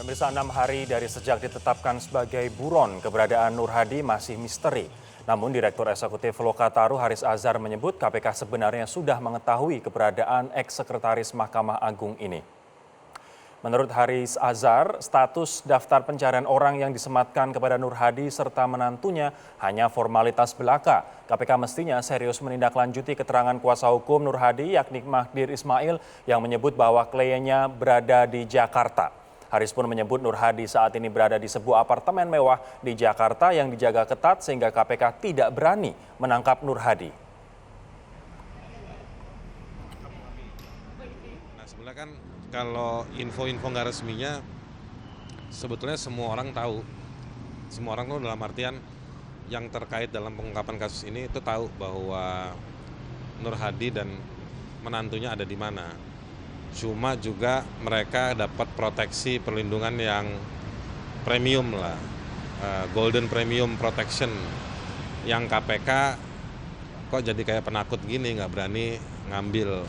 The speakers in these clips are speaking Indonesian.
Pemirsa, 6 hari dari sejak ditetapkan sebagai buron, keberadaan Nur Hadi masih misteri. Namun Direktur Eksekutif Lokataru Haris Azhar menyebut KPK sebenarnya sudah mengetahui keberadaan eks-sekretaris Mahkamah Agung ini. Menurut Haris Azhar, status daftar pencarian orang yang disematkan kepada Nur Hadi serta menantunya hanya formalitas belaka. KPK mestinya serius menindaklanjuti keterangan kuasa hukum Nur Hadi yakni Magdir Ismail yang menyebut bahwa kliennya berada di Jakarta. Haris pun menyebut Nur Hadi saat ini berada di sebuah apartemen mewah di Jakarta yang dijaga ketat sehingga KPK tidak berani menangkap Nur Hadi. Nah, sebenarnya kan kalau info-info nggak resminya sebetulnya semua orang tahu. Semua orang tahu dalam artian yang terkait dalam pengungkapan kasus ini itu tahu bahwa Nur Hadi dan menantunya ada di mana. Cuma juga mereka dapat proteksi perlindungan yang premium lah, golden premium protection, yang KPK kok jadi kayak penakut gini, nggak berani ngambil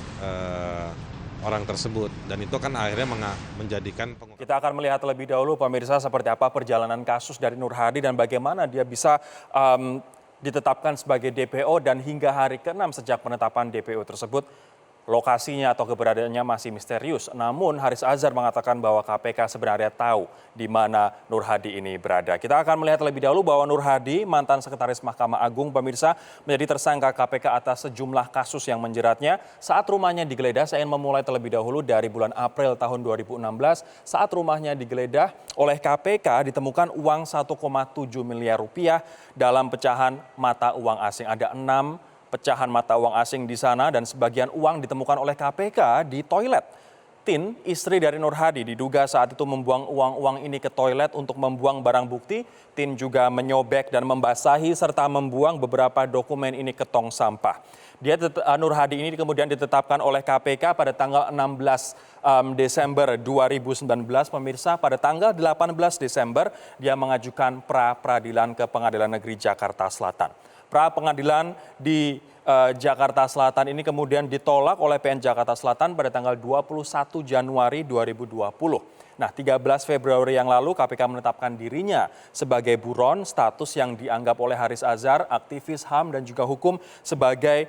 orang tersebut, dan itu kan akhirnya menjadikan pengungkapan. Kita akan melihat lebih dahulu pemirsa seperti apa perjalanan kasus dari Nur Hadi dan bagaimana dia bisa ditetapkan sebagai DPO dan hingga hari ke-6 sejak penetapan DPO tersebut. Lokasinya atau keberadaannya masih misterius. Namun Haris Azhar mengatakan bahwa KPK sebenarnya tahu di mana Nur Hadi ini berada. Kita akan melihat lebih dahulu bahwa Nur Hadi, mantan sekretaris Mahkamah Agung, pemirsa, menjadi tersangka KPK atas sejumlah kasus yang menjeratnya. Saat rumahnya digeledah, saya ingin memulai terlebih dahulu dari bulan April tahun 2016. Saat rumahnya digeledah oleh KPK ditemukan uang 1,7 miliar rupiah dalam pecahan mata uang asing. Ada 6 pecahan mata uang asing di sana dan sebagian uang ditemukan oleh KPK di toilet. Tin, istri dari Nur Hadi, diduga saat itu membuang uang-uang ini ke toilet untuk membuang barang bukti. Tin juga menyobek dan membasahi serta membuang beberapa dokumen ini ke tong sampah. Nur Hadi ini kemudian ditetapkan oleh KPK pada tanggal 16 Desember 2019. Pemirsa, pada tanggal 18 Desember dia mengajukan pra-peradilan ke Pengadilan Negeri Jakarta Selatan. Pra-pengadilan di Jakarta Selatan ini kemudian ditolak oleh PN Jakarta Selatan pada tanggal 21 Januari 2020. Nah, 13 Februari yang lalu KPK menetapkan dirinya sebagai buron, status yang dianggap oleh Haris Azhar, aktivis HAM dan juga hukum sebagai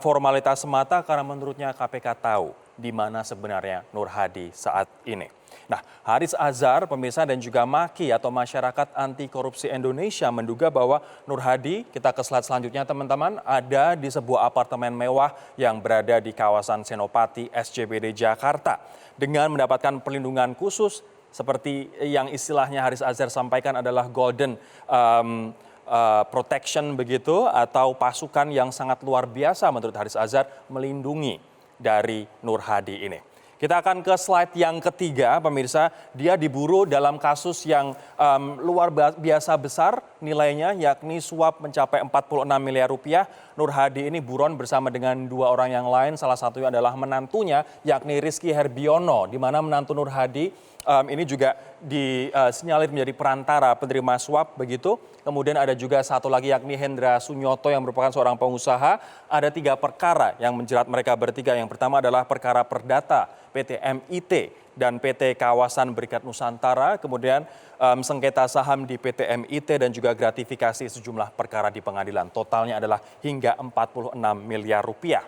formalitas semata karena menurutnya KPK tahu di mana sebenarnya Nur Hadi saat ini. Nah, Haris Azhar, pemirsa dan juga MAKI atau Masyarakat Anti Korupsi Indonesia menduga bahwa Nur Hadi, kita ke slide selanjutnya teman-teman, ada di sebuah apartemen mewah yang berada di kawasan Senopati SCBD Jakarta. Dengan mendapatkan perlindungan khusus seperti yang istilahnya Haris Azhar sampaikan adalah golden protection begitu, atau pasukan yang sangat luar biasa menurut Haris Azhar melindungi dari Nur Hadi ini. Kita akan ke slide yang ketiga, pemirsa. Dia diburu dalam kasus yang luar biasa besar nilainya, yakni suap mencapai 46 miliar rupiah. Nur Hadi ini buron bersama dengan 2 orang yang lain, salah satunya adalah menantunya, yakni Rizky Herbiono, di mana menantu Nur Hadi ini juga disinyalir menjadi perantara penerima suap begitu. Kemudian ada juga satu lagi yakni Hendra Sunyoto yang merupakan seorang pengusaha. Ada 3 perkara yang menjerat mereka bertiga. Yang pertama adalah perkara perdata PT MIT dan PT Kawasan Berikat Nusantara. Kemudian sengketa saham di PT MIT dan juga gratifikasi sejumlah perkara di pengadilan. Totalnya adalah hingga 46 miliar rupiah.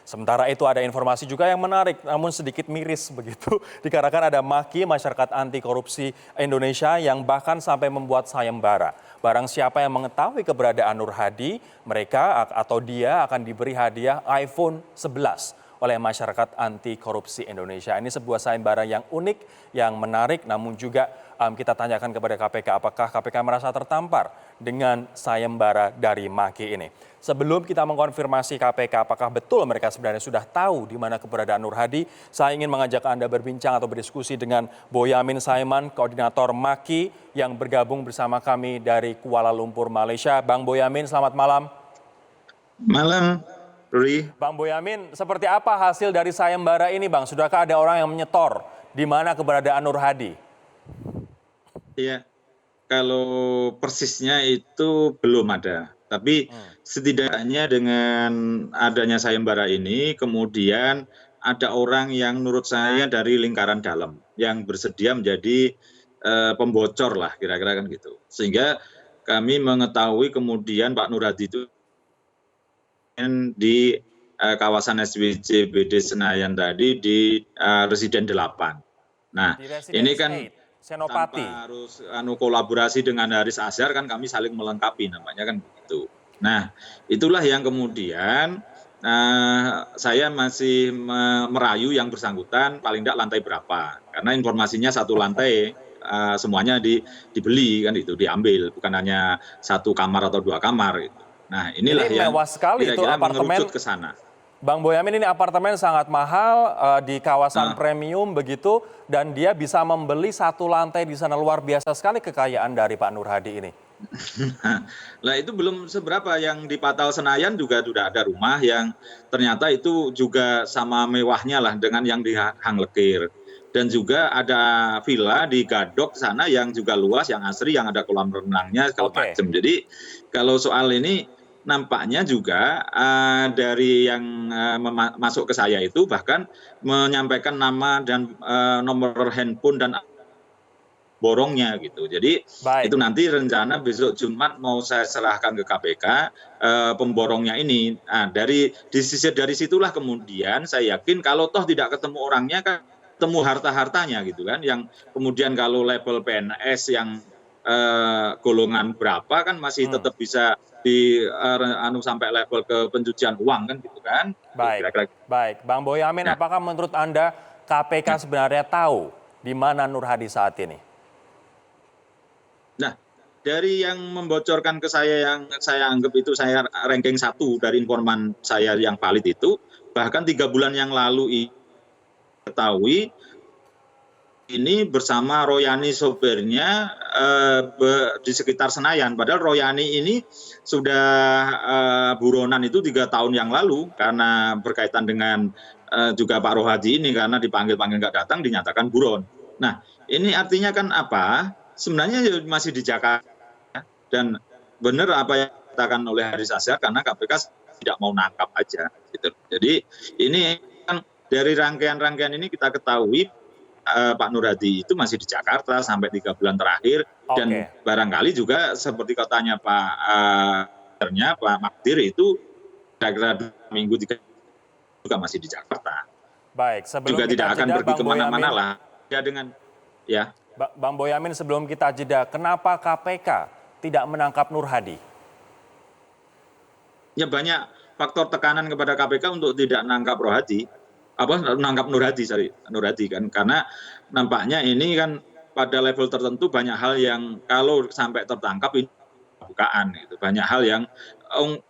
Sementara itu ada informasi juga yang menarik namun sedikit miris begitu. Dikarenakan ada MAKI, Masyarakat Anti Korupsi Indonesia, yang bahkan sampai membuat sayembara. Barang siapa yang mengetahui keberadaan Nur Hadi, mereka atau dia akan diberi hadiah iPhone 11 oleh Masyarakat Anti Korupsi Indonesia. Ini sebuah sayembara yang unik, yang menarik, namun juga kita tanyakan kepada KPK apakah KPK merasa tertampar dengan sayembara dari MAKI ini. Sebelum kita mengkonfirmasi KPK apakah betul mereka sebenarnya sudah tahu di mana keberadaan Nur Hadi, saya ingin mengajak Anda berbincang atau berdiskusi dengan Boyamin Saiman, koordinator MAKI yang bergabung bersama kami dari Kuala Lumpur, Malaysia. Bang Boyamin, selamat malam. Malam, Ruri. Bang Boyamin, seperti apa hasil dari sayembara ini, Bang? Sudahkah ada orang yang menyetor di mana keberadaan Nur Hadi? Iya, kalau persisnya itu belum ada. Tapi setidaknya dengan adanya sayembara ini, kemudian ada orang yang menurut saya dari lingkaran dalam yang bersedia menjadi pembocor lah kira-kira kan gitu. Sehingga kami mengetahui kemudian Pak Nur Hadi itu di kawasan SWJ BD Senayan tadi di Residen 8. Nah, Di ini Residence kan 8, Senopati. tanpa harus kolaborasi dengan Haris Azhar kan kami saling melengkapi namanya kan begitu. Nah, itulah yang kemudian saya masih merayu yang bersangkutan paling tidak lantai berapa. Karena informasinya satu lantai semuanya dibeli kan itu, diambil, bukan hanya satu kamar atau 2 kamar gitu. Nah, inilah Ini yang mewah sekali itu kira-kira apartemen. mengerucut ke sana. Bang Boyamin, ini apartemen sangat mahal di kawasan premium begitu, dan dia bisa membeli satu lantai di sana. Luar biasa sekali kekayaan dari Pak Nur Hadi ini. Nah, itu belum seberapa, yang di Patal Senayan juga sudah ada rumah yang ternyata itu juga sama mewahnya lah dengan yang di Hang Lekir. Dan juga ada villa di Gadok sana yang juga luas, yang asri, yang ada kolam renangnya segala Oke. macam. Jadi kalau soal ini nampaknya juga dari yang masuk ke saya itu bahkan menyampaikan nama dan nomor handphone dan borongnya gitu. Jadi Baik. itu nanti rencana besok Jumat mau saya serahkan ke KPK pemborongnya ini. Nah, dari situlah kemudian saya yakin kalau toh tidak ketemu orangnya kan ketemu harta-hartanya gitu kan, yang kemudian kalau level PNS yang golongan berapa kan masih tetap bisa sampai level ke pencucian uang kan gitu kan. Baik, Kira-kira. baik. Bang Boyamin, Nah. apakah menurut Anda KPK sebenarnya tahu di mana Nur Hadi saat ini? Nah, dari yang membocorkan ke saya yang saya anggap itu saya ranking 1 dari informan saya yang valid itu, bahkan 3 bulan yang lalu ketahui ini bersama Royani sopirnya di sekitar Senayan. Padahal Royani ini sudah buronan itu 3 tahun yang lalu karena berkaitan dengan juga Pak Rohadi ini, karena dipanggil-panggil nggak datang dinyatakan buron. Nah, ini artinya kan apa? Sebenarnya masih di Jakarta dan benar apa yang dikatakan oleh Haris Azhar karena KPK tidak mau nangkap aja gitu. Jadi ini kan dari rangkaian-rangkaian ini kita ketahui Pak Nur Hadi itu masih di Jakarta sampai 3 bulan terakhir. Dan barangkali juga seperti katanya Pak Magdir itu kira-kira 2 minggu 3 juga masih di Jakarta. Baik, sebelum Juga kita tidak akan jeda, pergi Bang kemana-mana Boyamin, lah. Ya dengan ya. Bang Boyamin, sebelum kita jeda, kenapa KPK tidak menangkap Nur Hadi? Ya banyak faktor tekanan kepada KPK untuk tidak menangkap Nur Hadi kan, karena nampaknya ini kan pada level tertentu banyak hal yang kalau sampai tertangkap ini bukaan gitu. Banyak hal yang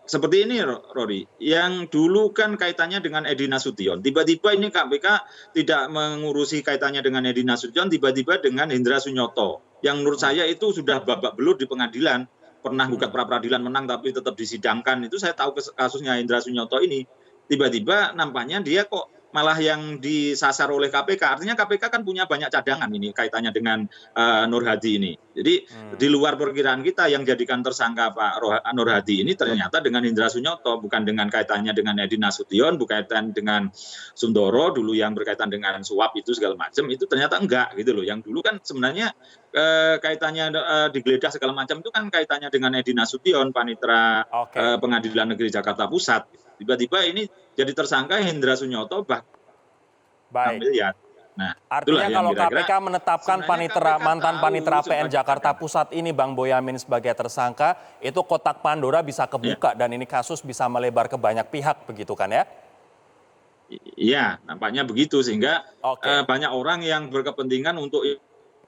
seperti ini, Rory, yang dulu kan kaitannya dengan Edi Nasution, tiba-tiba ini KPK tidak mengurusi kaitannya dengan Edi Nasution, tiba-tiba dengan Hendra Sunyoto, yang menurut saya itu sudah babak belur di pengadilan, pernah gugat pra peradilan menang tapi tetap disidangkan. Itu saya tahu kasusnya Hendra Sunyoto ini, tiba-tiba nampaknya dia kok malah yang disasar oleh KPK. Artinya KPK kan punya banyak cadangan ini kaitannya dengan Nur Hadi ini. Jadi di luar perkiraan kita yang jadikan tersangka Pak Nur Hadi ini ternyata dengan Hendra Sunyoto, bukan dengan kaitannya dengan Edi Nasution, bukan kaitan dengan Sundoro dulu yang berkaitan dengan suap itu segala macam, itu ternyata enggak gitu loh. Yang dulu kan sebenarnya kaitannya digeledah segala macam itu kan kaitannya dengan Edi Nasution, Panitera Pengadilan Negeri Jakarta Pusat. Tiba-tiba ini jadi tersangka Hendra Sunyoto Baik. miliar. Nah, artinya kalau KPK menetapkan mantan panitera PN Jakarta Pusat ini, Bang Boyamin, sebagai tersangka, itu kotak Pandora bisa kebuka dan ini kasus bisa melebar ke banyak pihak, begitu kan ya? Iya, nampaknya begitu, sehingga banyak orang yang berkepentingan untuk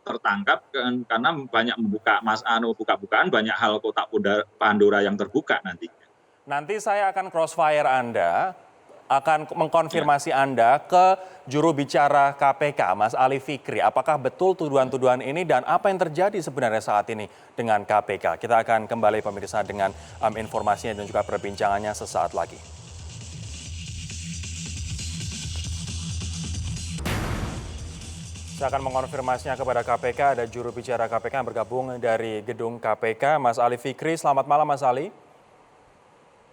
tertangkap karena banyak buka-bukaan, banyak hal kotak Pandora yang terbuka nanti. Nanti saya akan crossfire Anda, akan mengkonfirmasi Anda ke juru bicara KPK, Mas Ali Fikri. Apakah betul tuduhan-tuduhan ini dan apa yang terjadi sebenarnya saat ini dengan KPK? Kita akan kembali pemirsa dengan informasinya dan juga perbincangannya sesaat lagi. Saya akan mengkonfirmasinya kepada KPK, ada juru bicara KPK yang bergabung dari gedung KPK, Mas Ali Fikri. Selamat malam, Mas Ali.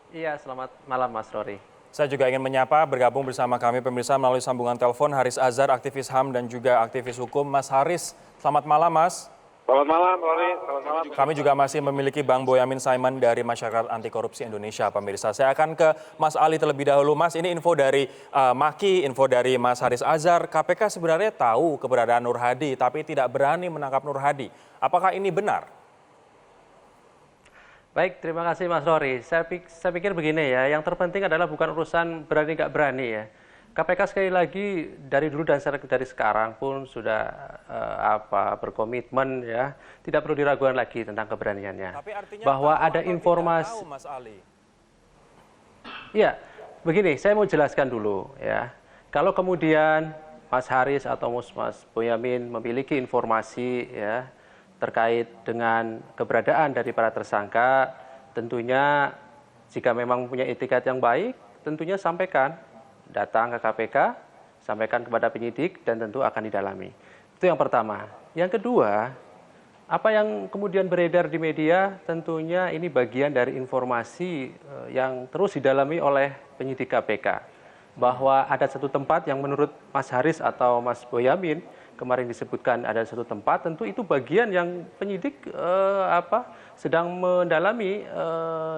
Iya, selamat malam Mas Rory. Saya juga ingin menyapa bergabung bersama kami pemirsa melalui sambungan telepon Haris Azhar, aktivis HAM dan juga aktivis hukum. Mas Haris, selamat malam Mas. Selamat malam, Rory. Selamat malam. Kami juga masih memiliki Bang Boyamin Saiman dari Masyarakat Anti Korupsi Indonesia, pemirsa. Saya akan ke Mas Ali terlebih dahulu. Mas, ini info dari Maki, info dari Mas Haris Azhar. KPK sebenarnya tahu keberadaan Nur Hadi, tapi tidak berani menangkap Nur Hadi. Apakah ini benar? Baik, terima kasih Mas Rory. Saya pikir begini ya, yang terpenting adalah bukan urusan berani nggak berani ya. KPK sekali lagi dari dulu dan dari sekarang pun sudah berkomitmen ya, tidak perlu diragukan lagi tentang keberaniannya. Tapi artinya bahwa ada tidak informasi. tahu, Mas Ali. Ya, begini, saya mau jelaskan dulu ya. Kalau kemudian Mas Haris atau Mas Boyamin memiliki informasi ya terkait dengan keberadaan dari para tersangka, tentunya jika memang mempunyai etikat yang baik, tentunya sampaikan, datang ke KPK, sampaikan kepada penyidik dan tentu akan didalami. Itu yang pertama. Yang kedua, apa yang kemudian beredar di media, tentunya ini bagian dari informasi yang terus didalami oleh penyidik KPK. Bahwa ada satu tempat yang menurut Mas Haris atau Mas Boyamin, kemarin disebutkan ada satu tempat, tentu itu bagian yang penyidik sedang mendalami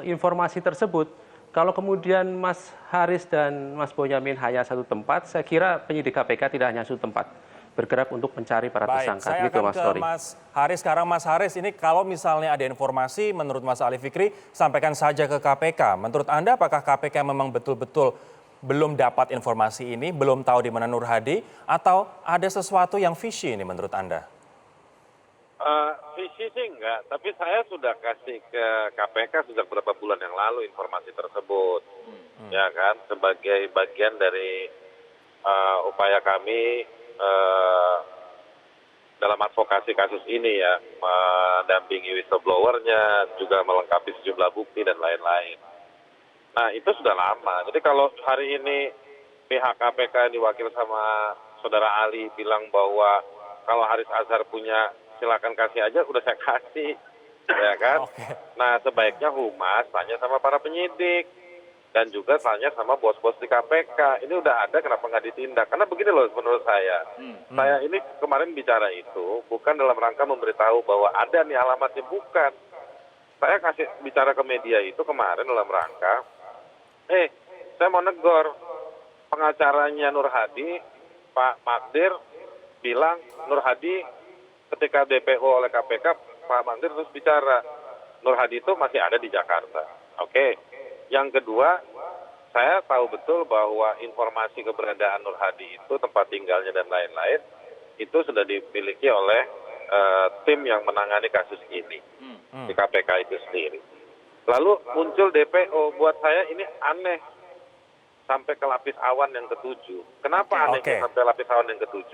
informasi tersebut. Kalau kemudian Mas Haris dan Mas Boyamin hanya satu tempat, saya kira penyidik KPK tidak hanya satu tempat, bergerak untuk mencari para tersangka. Saya gitu, akan Mas ke Rory. Mas Haris. Sekarang Mas Haris, ini kalau misalnya ada informasi menurut Mas Ali Fikri, sampaikan saja ke KPK. Menurut Anda apakah KPK memang betul-betul belum dapat informasi ini, belum tahu di mana Nur Hadi, atau ada sesuatu yang fishy ini menurut Anda? Visi sih enggak, tapi saya sudah kasih ke KPK sejak beberapa bulan yang lalu informasi tersebut. Ya kan, sebagai bagian dari upaya kami dalam advokasi kasus ini ya, mendampingi whistleblower-nya, juga melengkapi sejumlah bukti dan lain-lain. Nah, itu sudah lama. Jadi kalau hari ini pihak KPK diwakil sama Saudara Ali bilang bahwa kalau Haris Azhar punya, silakan kasih aja, udah saya kasih. Ya kan? Oke. Nah, sebaiknya Humas tanya sama para penyidik. Dan juga tanya sama bos-bos di KPK. Ini udah ada, kenapa nggak ditindak? Karena begini loh menurut saya. Saya ini kemarin bicara itu bukan dalam rangka memberitahu bahwa ada nih alamatnya, bukan. Saya kasih bicara ke media itu kemarin dalam rangka, saya mau negor pengacaranya Nur Hadi, Pak Magdir bilang Nur Hadi ketika DPO oleh KPK, Pak Magdir terus bicara Nur Hadi itu masih ada di Jakarta. Oke. Yang kedua, saya tahu betul bahwa informasi keberadaan Nur Hadi itu, tempat tinggalnya dan lain-lain, itu sudah dimiliki oleh tim yang menangani kasus ini di KPK itu sendiri. Lalu muncul DPO, buat saya ini aneh sampai ke lapis awan yang ke-7. Kenapa aneh sampai lapis awan yang ke-7?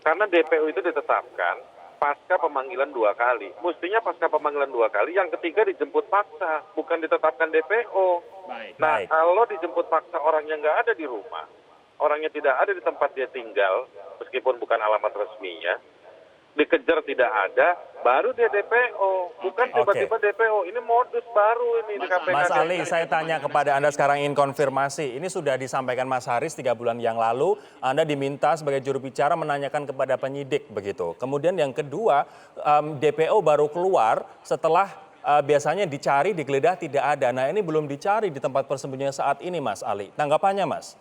Karena DPO itu ditetapkan pasca pemanggilan 2 kali. Mestinya pasca pemanggilan 2 kali, yang ketiga dijemput paksa, bukan ditetapkan DPO. Nah, kalau dijemput paksa orangnya nggak ada di rumah, orangnya tidak ada di tempat dia tinggal, meskipun bukan alamat resminya, dikejar tidak ada, baru dia DPO, bukan tiba-tiba DPO. Ini modus baru ini di KPK. Mas Ali, saya tanya kepada Anda sekarang, ingin konfirmasi. Ini sudah disampaikan Mas Haris 3 bulan yang lalu, Anda diminta sebagai juru bicara menanyakan kepada penyidik begitu. Kemudian yang kedua, DPO baru keluar setelah biasanya dicari, digeledah tidak ada. Nah, ini belum dicari di tempat persembunyian saat ini, Mas Ali. Tanggapannya, Mas?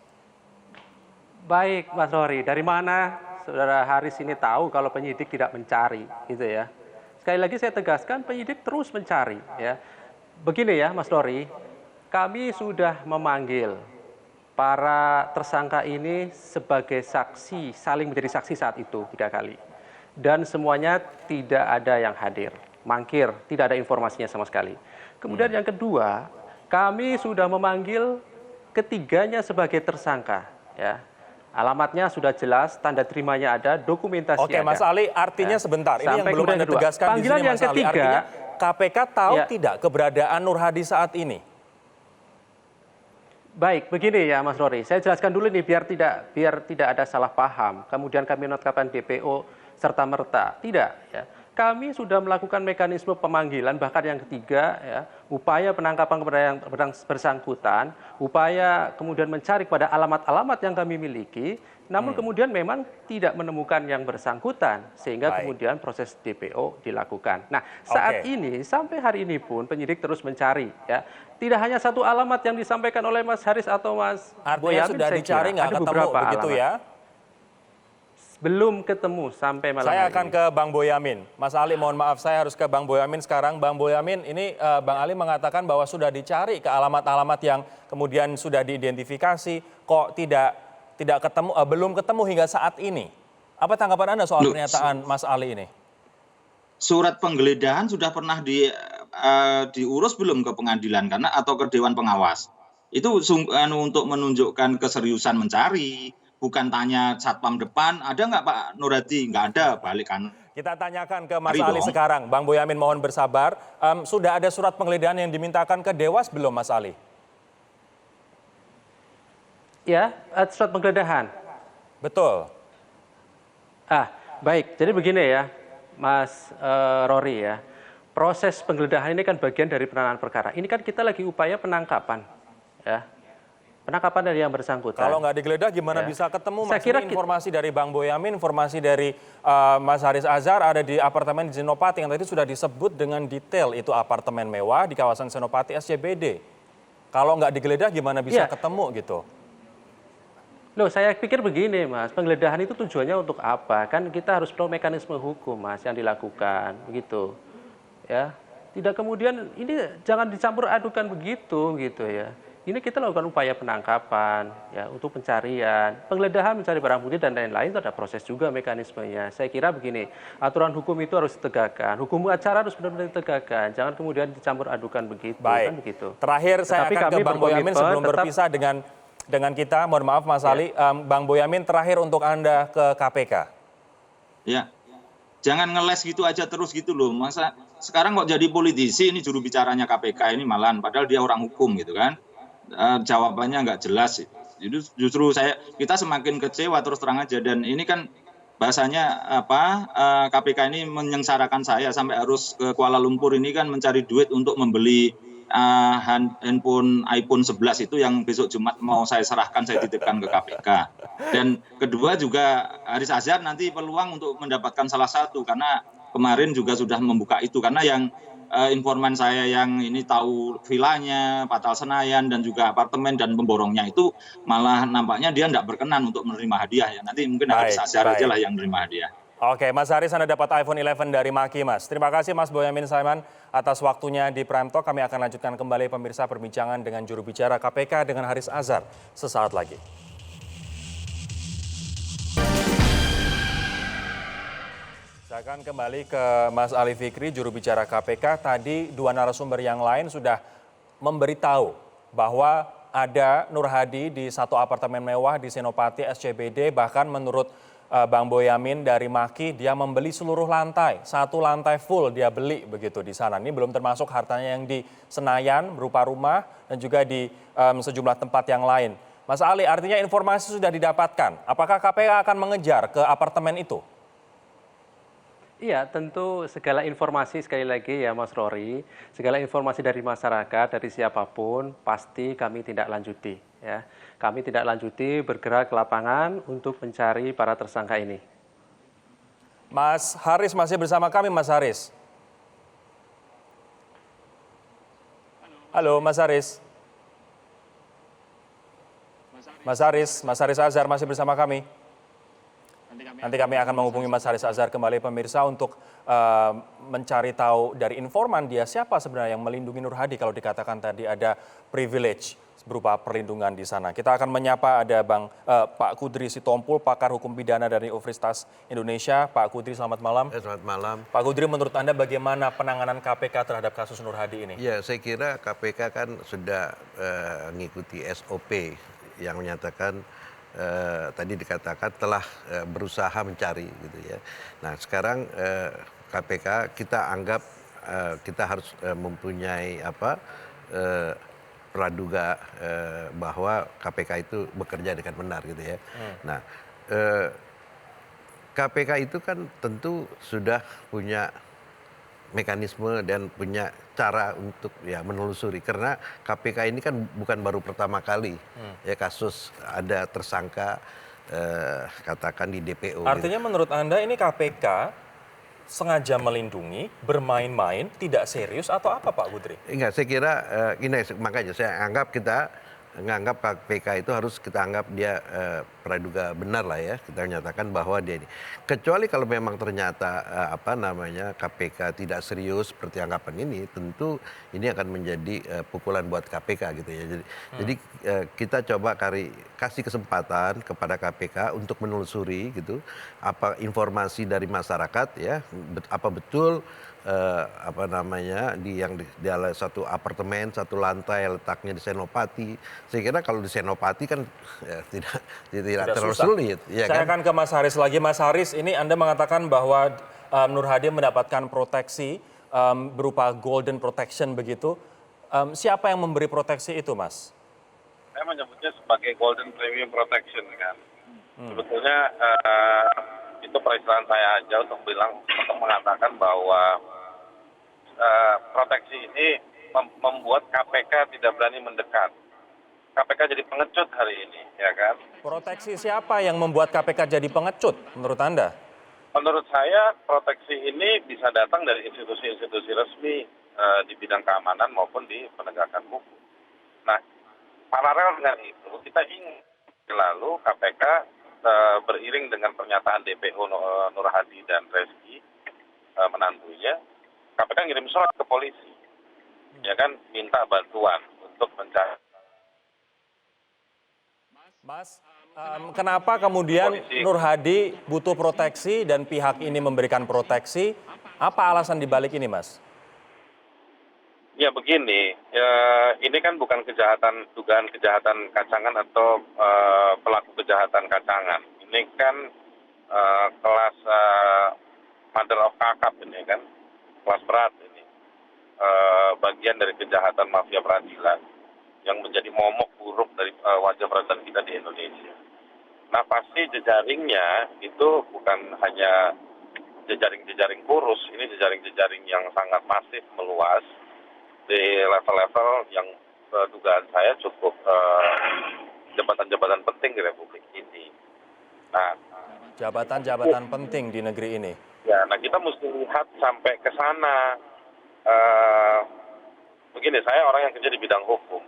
Baik, Mas Rory, dari mana Saudara Haris ini tahu kalau penyidik tidak mencari, gitu ya? Sekali lagi saya tegaskan, penyidik terus mencari, ya. Begini ya, Mas Rory, kami sudah memanggil para tersangka ini sebagai saksi, saling menjadi saksi saat itu 3 kali, dan semuanya tidak ada yang hadir, mangkir, tidak ada informasinya sama sekali. Kemudian yang kedua, kami sudah memanggil ketiganya sebagai tersangka, ya. Alamatnya sudah jelas, tanda terimanya ada, dokumentasi ada. Oke, Mas Ali, artinya sebentar, ini yang Sampai belum Anda tegaskan di panggilan sini, yang Mas Ali. ketiga, Artinya KPK tahu ya, tidak keberadaan Nur Hadi saat ini? Baik, begini ya Mas Rory, saya jelaskan dulu nih biar tidak ada salah paham. Kemudian kami menetapkan DPO serta merta, tidak. Ya. kami sudah melakukan mekanisme pemanggilan, bahkan yang ketiga, ya, upaya penangkapan kepada yang bersangkutan, upaya kemudian mencari kepada alamat-alamat yang kami miliki, namun kemudian memang tidak menemukan yang bersangkutan, sehingga Baik. kemudian proses DPO dilakukan. Nah, saat Oke. ini, sampai hari ini pun penyidik terus mencari, ya. Tidak hanya satu alamat yang disampaikan oleh Mas Haris atau Mas Artinya Boyamin, sudah saya dicari kira. nggak Ada ketemu beberapa begitu alamat. ya? Belum ketemu sampai malam Saya hari akan ini. ke Bang Boyamin. Mas Ali, mohon maaf saya harus ke Bang Boyamin sekarang. Bang Boyamin, ini Bang Ali mengatakan bahwa sudah dicari ke alamat-alamat yang kemudian sudah diidentifikasi, kok tidak ketemu, belum ketemu hingga saat ini. Apa tanggapan Anda soal Loh, pernyataan Mas Ali ini? surat penggeledahan sudah pernah diurus belum ke pengadilan karena atau ke Dewan Pengawas? Itu untuk menunjukkan keseriusan mencari, bukan tanya satpam depan, ada nggak Pak Nur Hadi? Nggak ada, balik kanan. Kita tanyakan ke Mas Mari Ali dong. sekarang. Bang Boyamin mohon bersabar. Sudah ada surat penggeledahan yang dimintakan ke Dewas belum Mas Ali? Ya, surat penggeledahan. Betul. Baik. Jadi begini ya, Mas Rory ya. Proses penggeledahan ini kan bagian dari penanganan perkara. Ini kan kita lagi upaya penangkapan, ya. Penangkapan dari yang bersangkutan. Kalau nggak digeledah gimana Ya. bisa ketemu Saya Mas? kira Ini informasi dari Bang Boyamin, informasi dari Mas Haris Azhar ada di apartemen di Senopati yang tadi sudah disebut dengan detail itu apartemen mewah di kawasan Senopati SCBD. Kalau nggak digeledah gimana bisa Iya. ketemu gitu? Loh, saya pikir begini, Mas. Penggeledahan itu tujuannya untuk apa? Kan kita harus tahu mekanisme hukum, Mas, yang dilakukan, begitu. Ya, tidak kemudian ini jangan dicampur adukan begitu, gitu ya. Ini kita lakukan upaya penangkapan, ya, untuk pencarian, penggeledahan, mencari barang bukti dan lain-lain itu ada proses juga mekanismenya. Saya kira begini, aturan hukum itu harus ditegakkan, hukum acara harus benar-benar ditegakkan, jangan kemudian dicampur adukan begitu, kan Baik. begitu. Terakhir saya Tetapi akan ke kami Bang Boyamin berkomitmen sebelum tetap- berpisah dengan kita. Mohon maaf Mas Ali. Bang Boyamin terakhir untuk Anda ke KPK. Ya, jangan ngeles gitu aja terus gitu loh. Masa sekarang kok jadi politisi ini juru bicaranya KPK ini malahan, padahal dia orang hukum gitu kan. Jawabannya nggak jelas. Justru kita semakin kecewa terus terang aja, dan ini kan bahasanya KPK ini menyengsarakan saya sampai harus ke Kuala Lumpur ini kan mencari duit untuk membeli handphone iPhone 11 itu yang besok Jumat mau saya serahkan, saya titipkan ke KPK. Dan kedua juga Haris Azhar nanti peluang untuk mendapatkan salah satu, karena kemarin juga sudah membuka itu, karena yang informan saya yang ini tahu vilanya, Patal Senayan dan juga apartemen dan pemborongnya itu malah nampaknya dia tidak berkenan untuk menerima hadiah ya. Nanti mungkin Haris Azhar aja lah yang menerima hadiah. Oke, Mas Haris, Anda dapat iPhone 11 dari Maki, Mas. Terima kasih Mas Boyamin Saiman atas waktunya di Prime Talk. Kami akan lanjutkan kembali pemirsa perbincangan dengan juru bicara KPK dengan Haris Azhar sesaat lagi. Saya akan kembali ke Mas Ali Fikri, juru bicara KPK. Tadi dua narasumber yang lain sudah memberitahu bahwa ada Nur Hadi di satu apartemen mewah di Senopati SCBD. Bahkan menurut Bang Boyamin dari Maki, dia membeli seluruh lantai. Satu lantai full dia beli begitu di sana. Ini belum termasuk hartanya yang di Senayan berupa rumah dan juga di sejumlah tempat yang lain. Mas Ali, artinya informasi sudah didapatkan. Apakah KPK akan mengejar ke apartemen itu? Iya, tentu segala informasi, sekali lagi ya Mas Rory, segala informasi dari masyarakat, dari siapapun, pasti kami tidak lanjuti. Ya. Kami tidak lanjuti bergerak ke lapangan untuk mencari para tersangka ini. Mas Haris masih bersama kami, Mas Haris. Halo, Mas Haris. Mas Haris Azhar masih bersama kami. Nanti kami akan menghubungi Mas Haris Azhar kembali pemirsa untuk mencari tahu dari informan dia siapa sebenarnya yang melindungi Nur Hadi kalau dikatakan tadi ada privilege berupa perlindungan di sana. Kita akan menyapa ada Pak Kudri Sitompul, pakar hukum pidana dari Universitas Indonesia. Pak Kudri, selamat malam. Selamat malam. Pak Kudri, menurut Anda bagaimana penanganan KPK terhadap kasus Nur Hadi ini? Ya, saya kira KPK kan sudah mengikuti SOP yang menyatakan tadi dikatakan telah berusaha mencari gitu ya. Nah sekarang KPK kita anggap kita harus mempunyai praduga bahwa KPK itu bekerja dengan benar gitu ya. Nah KPK itu kan tentu sudah punya mekanisme dan punya cara untuk ya menelusuri, karena KPK ini kan bukan baru pertama kali ya kasus ada tersangka katakan di DPO. Artinya menurut Anda ini KPK sengaja melindungi, bermain-main, tidak serius atau apa Pak Gudri? Enggak, saya kira ini makanya saya anggap menganggap KPK itu harus kita anggap dia praduga benar lah ya, kita nyatakan bahwa dia ini, kecuali kalau memang ternyata KPK tidak serius seperti anggapan ini, tentu ini akan menjadi pukulan buat KPK gitu ya. Jadi kita coba kasih kesempatan kepada KPK untuk menelusuri gitu apa informasi dari masyarakat ya, apa betul di dalam satu apartemen satu lantai letaknya di Senopati. Saya kira kalau di Senopati kan tidak terlalu susah. sulit. Ya Saya kan? akan ke Mas Haris lagi. Mas Haris, ini Anda mengatakan bahwa Nur Hadi mendapatkan proteksi berupa golden protection begitu. Siapa yang memberi proteksi itu, Mas? Saya menyebutnya sebagai golden premium protection kan. Sebetulnya itu peristilaan saya aja untuk mengatakan bahwa proteksi ini membuat KPK tidak berani mendekat. KPK jadi pengecut hari ini, ya kan? Proteksi siapa yang membuat KPK jadi pengecut menurut Anda? Menurut saya proteksi ini bisa datang dari institusi-institusi resmi di bidang keamanan maupun di penegakan hukum. Nah, paralel dengan itu kita ingin lalu KPK beriring dengan pernyataan DPO Nur Hadi dan Reski menantunya, KPK ngirim surat ke polisi, ya kan, minta bantuan untuk mencari. Mas, kenapa kemudian Nur Hadi butuh proteksi dan pihak ini memberikan proteksi? Apa alasan dibalik ini, Mas? Ya begini, ini kan bukan dugaan kejahatan kacangan atau pelaku kejahatan kacangan. Ini kan kelas mother of kakap ini kan, kelas berat ini. Bagian dari kejahatan mafia peradilan yang menjadi momok buruk dari wajah peradilan kita di Indonesia. Nah pasti jejaringnya itu bukan hanya jejaring-jejaring kurus, ini jejaring-jejaring yang sangat masif, meluas, di level-level yang dugaan saya cukup jabatan-jabatan penting di Republik ini. Nah, jabatan-jabatan penting di negeri ini. Ya, nah kita mesti lihat sampai ke sana. Begini, saya orang yang kerja di bidang hukum.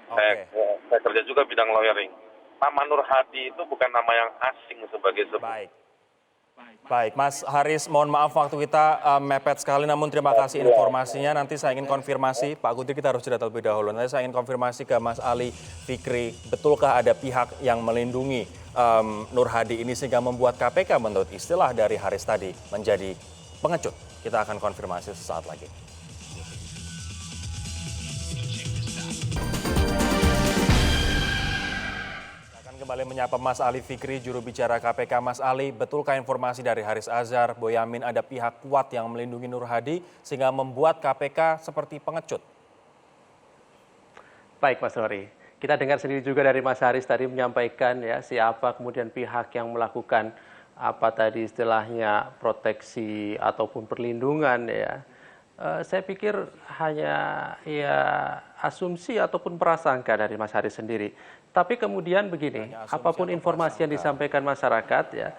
Oke. Saya kerja juga bidang lawyering. Nama Nur Hadi itu bukan nama yang asing sebagai Baik. Baik, Mas Haris, mohon maaf waktu kita mepet sekali, namun terima kasih informasinya. Nanti saya ingin konfirmasi, Pak Gudri kita harus jeda terlebih dahulu. Nanti saya ingin konfirmasi ke Mas Ali Fikri, betulkah ada pihak yang melindungi Nur Hadi ini sehingga membuat KPK menurut istilah dari Haris tadi menjadi pengecut? Kita akan konfirmasi sesaat lagi. Kembali menyapa Mas Ali Fikri, juru bicara KPK. Mas Ali, betulkah informasi dari Haris Azhar, Boyamin ada pihak kuat yang melindungi Nur Hadi sehingga membuat KPK seperti pengecut? Baik Mas Nori, kita dengar sendiri juga dari Mas Haris tadi menyampaikan ya siapa kemudian pihak yang melakukan apa tadi istilahnya proteksi ataupun perlindungan ya. Saya pikir hanya ya asumsi ataupun prasangka dari Mas Haris sendiri. Tapi kemudian begini, apapun informasi yang disampaikan masyarakat ya,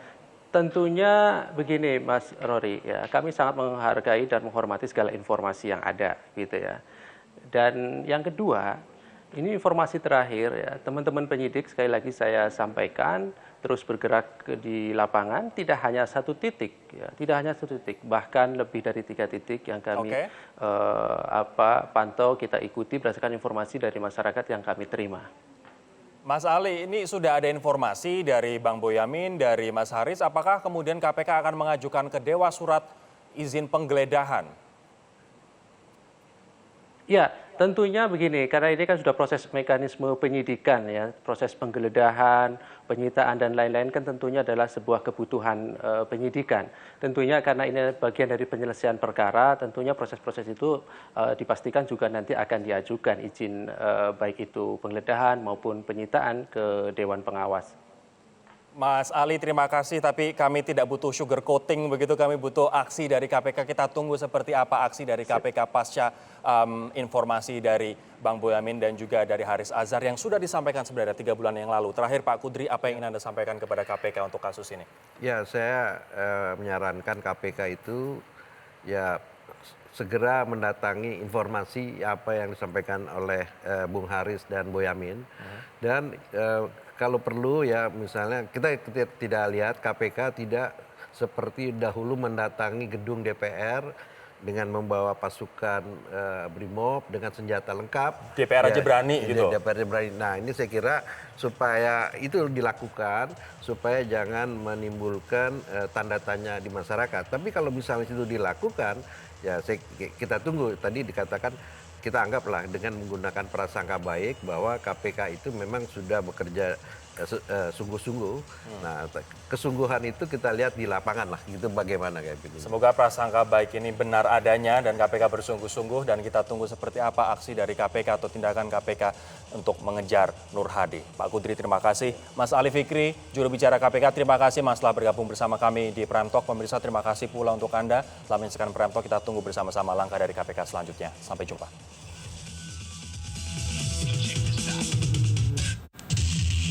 tentunya begini Mas Rory ya, kami sangat menghargai dan menghormati segala informasi yang ada gitu ya. Dan yang kedua, ini informasi terakhir ya, teman-teman penyidik sekali lagi saya sampaikan terus bergerak di lapangan, tidak hanya satu titik, ya, tidak hanya satu titik, bahkan lebih dari 3 titik yang kami pantau, kita ikuti berdasarkan informasi dari masyarakat yang kami terima. Mas Ali, ini sudah ada informasi dari Bang Boyamin, dari Mas Haris, apakah kemudian KPK akan mengajukan ke Dewas surat izin penggeledahan? Ya, tentunya begini, karena ini kan sudah proses mekanisme penyidikan ya, proses penggeledahan, penyitaan dan lain-lain kan tentunya adalah sebuah kebutuhan penyidikan. Tentunya karena ini bagian dari penyelesaian perkara, tentunya proses-proses itu dipastikan juga nanti akan diajukan izin baik itu penggeledahan maupun penyitaan ke Dewan Pengawas. Mas Ali, terima kasih, tapi kami tidak butuh sugar coating begitu, kami butuh aksi dari KPK. Kita tunggu seperti apa aksi dari KPK pasca informasi dari Bang Boyamin dan juga dari Haris Azhar yang sudah disampaikan sebenarnya 3 bulan yang lalu. Terakhir Pak Kudri, apa yang ingin Anda sampaikan kepada KPK untuk kasus ini? Ya, saya menyarankan KPK itu ya segera mendatangi informasi apa yang disampaikan oleh Bung Haris dan Boyamin. Dan kalau perlu ya misalnya kita tidak lihat KPK tidak seperti dahulu mendatangi gedung DPR dengan membawa pasukan BRIMOB dengan senjata lengkap. DPR aja berani gitu. DPR berani. Nah, ini saya kira supaya itu dilakukan supaya jangan menimbulkan tanda tanya di masyarakat. Tapi kalau misalnya itu dilakukan, ya kita tunggu. Tadi dikatakan kita anggaplah dengan menggunakan prasangka baik bahwa KPK itu memang sudah bekerja sungguh-sungguh. Nah, kesungguhan itu kita lihat di lapangan lah, gitu bagaimana kayak begini. Semoga prasangka baik ini benar adanya dan KPK bersungguh-sungguh, dan kita tunggu seperti apa aksi dari KPK atau tindakan KPK untuk mengejar Nur Hadi. Pak Kudri, terima kasih. Mas Ali Fikri, juru bicara KPK, terima kasih Mas telah bergabung bersama kami di Prime Talk. Pemirsa, terima kasih pula untuk Anda telah menyaksikan Prime Talk. Kita tunggu bersama-sama langkah dari KPK selanjutnya. Sampai jumpa.